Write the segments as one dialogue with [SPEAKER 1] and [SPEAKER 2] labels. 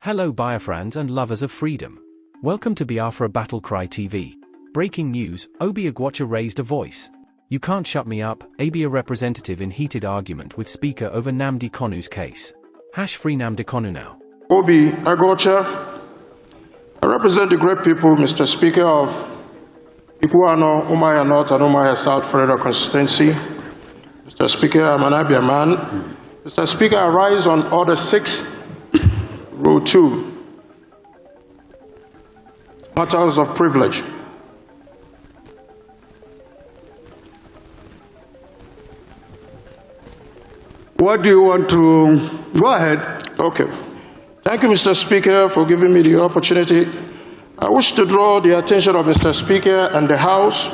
[SPEAKER 1] Hello Biafrans and lovers of freedom. Welcome to Biafra Battle Cry TV. Breaking news, Obi Aguocha raised a voice. You can't shut me up, Abia representative in heated argument with speaker over Nnamdi Kanu's case. Free Nnamdi Kanu now.
[SPEAKER 2] Obi Aguocha, I represent the great people, Mr. Speaker, of Ikuano, Umaya North and Umaya South Federal Constituency. Mr. Speaker, I'm an Abia man. Mr. Speaker, I rise on Order 6, Rule 2, matters of privilege.
[SPEAKER 3] What do you want to... Go ahead.
[SPEAKER 2] Okay. Thank you, Mr. Speaker, for giving me the opportunity. I wish to draw the attention of Mr. Speaker and the House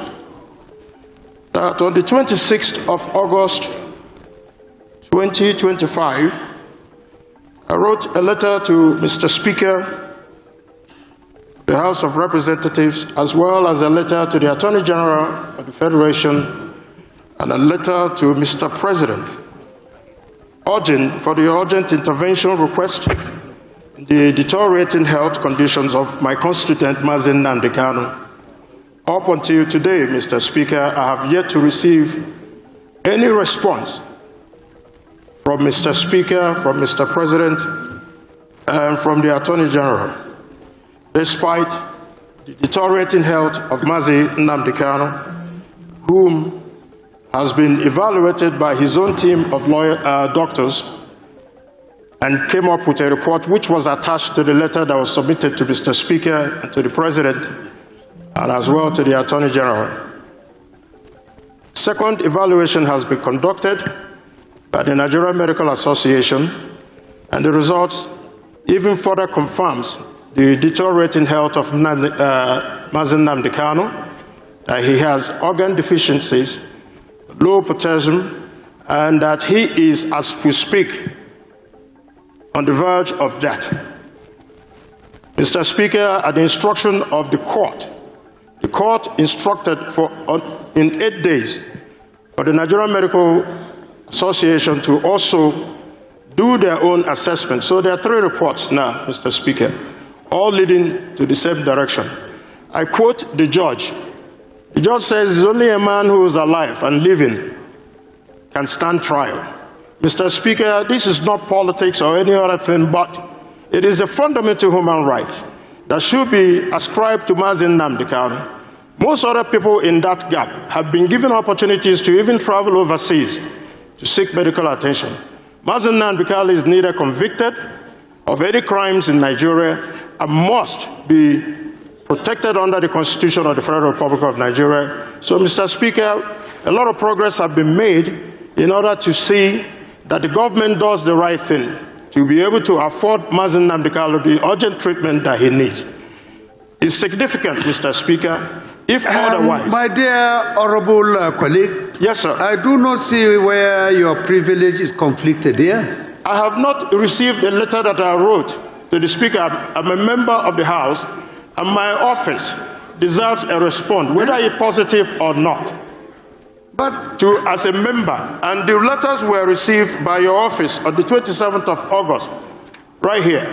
[SPEAKER 2] that on the 26th of August, 2025, I wrote a letter to Mr. Speaker, the House of Representatives, as well as a letter to the Attorney General of the Federation and a letter to Mr. President, urging for the urgent intervention request in the deteriorating health conditions of my constituent, Mazi Nnamdi Kanu. Up until today, Mr. Speaker, I have yet to receive any response from Mr. Speaker, from Mr. President, and from the Attorney General, despite the deteriorating health of Mazi Nnamdi Kanu, whom has been evaluated by his own team of doctors and came up with a report which was attached to the letter that was submitted to Mr. Speaker and to the President and as well to the Attorney General. Second evaluation has been conducted by the Nigerian Medical Association, and the results even further confirms the deteriorating health of Mazi Nnamdi Kanu, that he has organ deficiencies, low potassium, and that he is, as we speak, on the verge of death. Mr. Speaker, at the instruction of the court instructed in 8 days for the Nigerian Medical Association to also do their own assessment. So there are 3 reports now, Mr. Speaker, all leading to the same direction. I quote the judge. The judge says, "It's only a man who is alive and living can stand trial." Mr. Speaker, this is not politics or any other thing, but it is a fundamental human right that should be ascribed to Mazi Nnamdi Kanu. Most other people in that gap have been given opportunities to even travel overseas to seek medical attention. Mazi Nnamdi Kanu is neither convicted of any crimes in Nigeria and must be protected under the Constitution of the Federal Republic of Nigeria. So, Mr. Speaker, a lot of progress has been made in order to see that the government does the right thing to be able to afford Mazi Nnamdi Kanu the urgent treatment that he needs. It's significant, Mr. Speaker, if otherwise.
[SPEAKER 3] My dear honorable colleague.
[SPEAKER 2] Yes, sir.
[SPEAKER 3] I do not see where your privilege is conflicted here.
[SPEAKER 2] I have not received a letter that I wrote to the Speaker. I'm a member of the House, and my office deserves a response, whether it's positive or not. But as a member, and the letters were received by your office on the 27th of August, right here.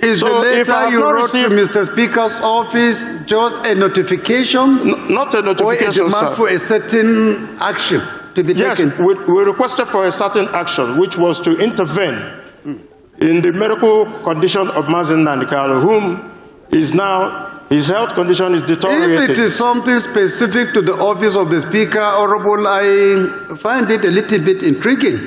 [SPEAKER 3] Is the letter you wrote to Mr. Speaker's office just a notification?
[SPEAKER 2] Not a notification,
[SPEAKER 3] or a demand for a certain action to be taken?
[SPEAKER 2] Yes, we requested for a certain action, which was to intervene in the medical condition of Mazi Nnamdi Kanu, whom is now, his health condition is deteriorating.
[SPEAKER 3] If it is something specific to the office of the Speaker, Honorable, I find it a little bit intriguing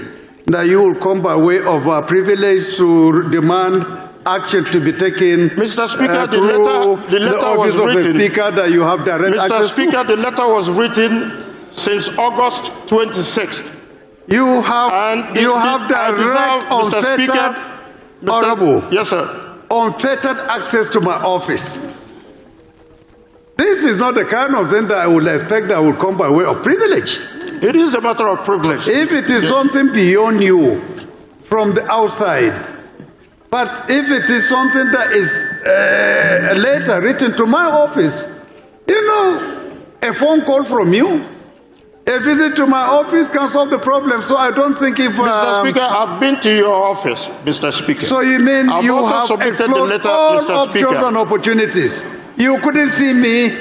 [SPEAKER 3] that you will come by way of a privilege to demand action to be taken.
[SPEAKER 2] Mr. Speaker, the letter was
[SPEAKER 3] of
[SPEAKER 2] written.
[SPEAKER 3] The Speaker that you have direct
[SPEAKER 2] Mr. Speaker, the letter was written since August 26th.
[SPEAKER 3] You have direct, unfettered, honorable.
[SPEAKER 2] Yes, sir.
[SPEAKER 3] Unfettered access to my office. This is not the kind of thing that I would expect that would come by way of privilege.
[SPEAKER 2] It is a matter of privilege.
[SPEAKER 3] If it is something beyond you, from the outside, but if it is something that is a letter written to my office, you know, a phone call from you, A visit to my office can solve the problem, so I don't think if...
[SPEAKER 2] Mr. Speaker, I've been to your office, Mr. Speaker.
[SPEAKER 3] So you mean
[SPEAKER 2] I've
[SPEAKER 3] you
[SPEAKER 2] also
[SPEAKER 3] have
[SPEAKER 2] submitted the
[SPEAKER 3] explored
[SPEAKER 2] letter,
[SPEAKER 3] all
[SPEAKER 2] Mr.
[SPEAKER 3] options
[SPEAKER 2] Speaker.
[SPEAKER 3] and opportunities. You couldn't see me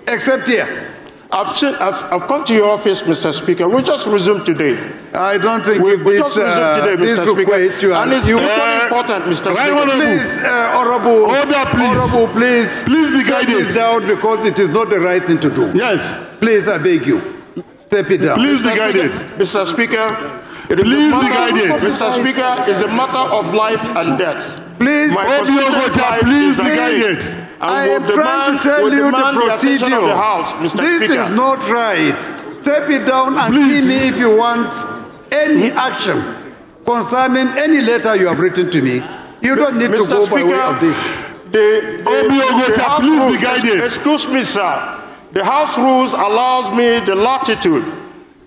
[SPEAKER 3] except here.
[SPEAKER 2] I've come to your office, Mr. Speaker. We just resumed today.
[SPEAKER 3] I don't think
[SPEAKER 2] We just resumed today, Mr. Speaker. And it's very important, Mr. Speaker.
[SPEAKER 3] Please, Honorable,
[SPEAKER 4] Order, please.
[SPEAKER 3] Honorable, please.
[SPEAKER 4] Please be
[SPEAKER 3] Step
[SPEAKER 4] guided.
[SPEAKER 3] it down because it is not the right thing to do.
[SPEAKER 4] Yes.
[SPEAKER 3] Please, I beg you. Step it down.
[SPEAKER 4] Please be guided.
[SPEAKER 2] Mr. Speaker, it is
[SPEAKER 4] Please
[SPEAKER 2] a
[SPEAKER 4] be
[SPEAKER 2] matter,
[SPEAKER 4] guided.
[SPEAKER 2] Mr. Speaker, it's a matter of life and death.
[SPEAKER 3] Please,
[SPEAKER 2] My
[SPEAKER 4] Obi
[SPEAKER 2] constituent
[SPEAKER 4] Aguocha,
[SPEAKER 2] life
[SPEAKER 4] please
[SPEAKER 2] is
[SPEAKER 4] be
[SPEAKER 2] at
[SPEAKER 4] guided.
[SPEAKER 2] stake.
[SPEAKER 3] I am
[SPEAKER 2] And
[SPEAKER 3] trying to tell you the
[SPEAKER 2] attention
[SPEAKER 3] procedure.
[SPEAKER 2] of the House, Mr.
[SPEAKER 3] This
[SPEAKER 2] Speaker.
[SPEAKER 3] is not right. Step it down and
[SPEAKER 4] Please.
[SPEAKER 3] see me if you want any action concerning any letter you have written to me. You don't need to
[SPEAKER 2] Mr.
[SPEAKER 3] go by way
[SPEAKER 2] Speaker,
[SPEAKER 3] of this.
[SPEAKER 4] Obi Aguocha,
[SPEAKER 2] House
[SPEAKER 4] please be
[SPEAKER 2] rules-
[SPEAKER 4] guided.
[SPEAKER 2] Excuse me, sir. The House rules allows me the latitude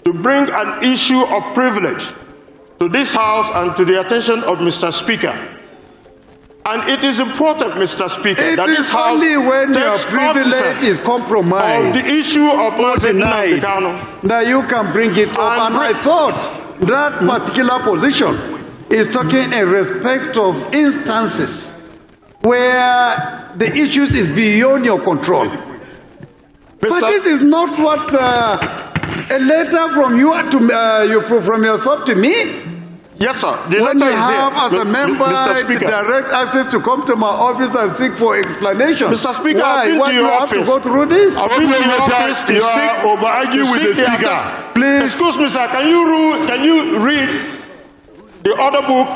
[SPEAKER 2] to bring an issue of privilege to this House and to the attention of Mr. Speaker. And it is important, Mr. Speaker,
[SPEAKER 3] It
[SPEAKER 2] that this
[SPEAKER 3] is
[SPEAKER 2] House
[SPEAKER 3] only when your
[SPEAKER 2] takes
[SPEAKER 3] privilege
[SPEAKER 2] cognizance
[SPEAKER 3] is
[SPEAKER 2] of
[SPEAKER 3] compromised
[SPEAKER 2] the issue of Mazi Nnamdi
[SPEAKER 3] denied
[SPEAKER 2] Kanu.
[SPEAKER 3] that you can bring it up. And I thought that particular position is talking in respect of instances where the issues is beyond your control. But this is not what a letter from you to from yourself to me.
[SPEAKER 2] Yes, sir. The
[SPEAKER 3] When
[SPEAKER 2] letter
[SPEAKER 3] you
[SPEAKER 2] is
[SPEAKER 3] have
[SPEAKER 2] here.
[SPEAKER 3] as a member
[SPEAKER 2] Mr. Speaker.
[SPEAKER 3] direct access to come to my office and seek for explanation.
[SPEAKER 2] Mr. Speaker,
[SPEAKER 3] why?
[SPEAKER 2] I've been
[SPEAKER 3] Why
[SPEAKER 2] to
[SPEAKER 3] do
[SPEAKER 2] your
[SPEAKER 3] you have to
[SPEAKER 2] office.
[SPEAKER 3] go through this?
[SPEAKER 2] I've been to your office to
[SPEAKER 4] You
[SPEAKER 2] seek
[SPEAKER 4] are over-arguing with the
[SPEAKER 2] seek
[SPEAKER 4] Speaker.
[SPEAKER 3] Please.
[SPEAKER 2] Excuse me, sir. Can you read the order book,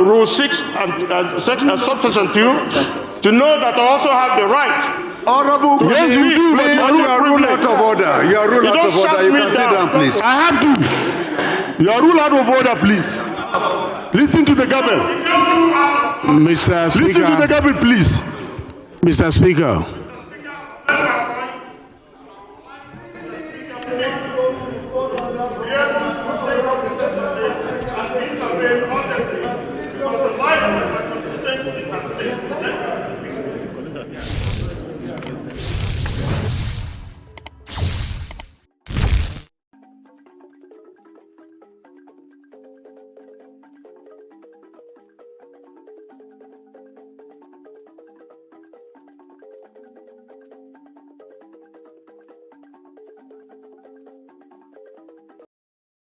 [SPEAKER 2] Rule 6 and subsection 2, to know that I also have the right?
[SPEAKER 3] Honorable,
[SPEAKER 2] Yes,
[SPEAKER 3] please,
[SPEAKER 2] you do, but
[SPEAKER 3] please,
[SPEAKER 2] you
[SPEAKER 3] you
[SPEAKER 2] are
[SPEAKER 3] are ruled
[SPEAKER 2] privileged.
[SPEAKER 3] out of order. You are ruled
[SPEAKER 2] You
[SPEAKER 3] out
[SPEAKER 2] don't
[SPEAKER 3] of order.
[SPEAKER 2] shut
[SPEAKER 3] You
[SPEAKER 2] me
[SPEAKER 3] can sit
[SPEAKER 2] down.
[SPEAKER 3] down, please.
[SPEAKER 4] I have to. You are ruled out of order, please. Listen to the government.
[SPEAKER 5] Mr.
[SPEAKER 4] Listen to the
[SPEAKER 5] Speaker,
[SPEAKER 4] government, please.
[SPEAKER 5] Mr. Speaker,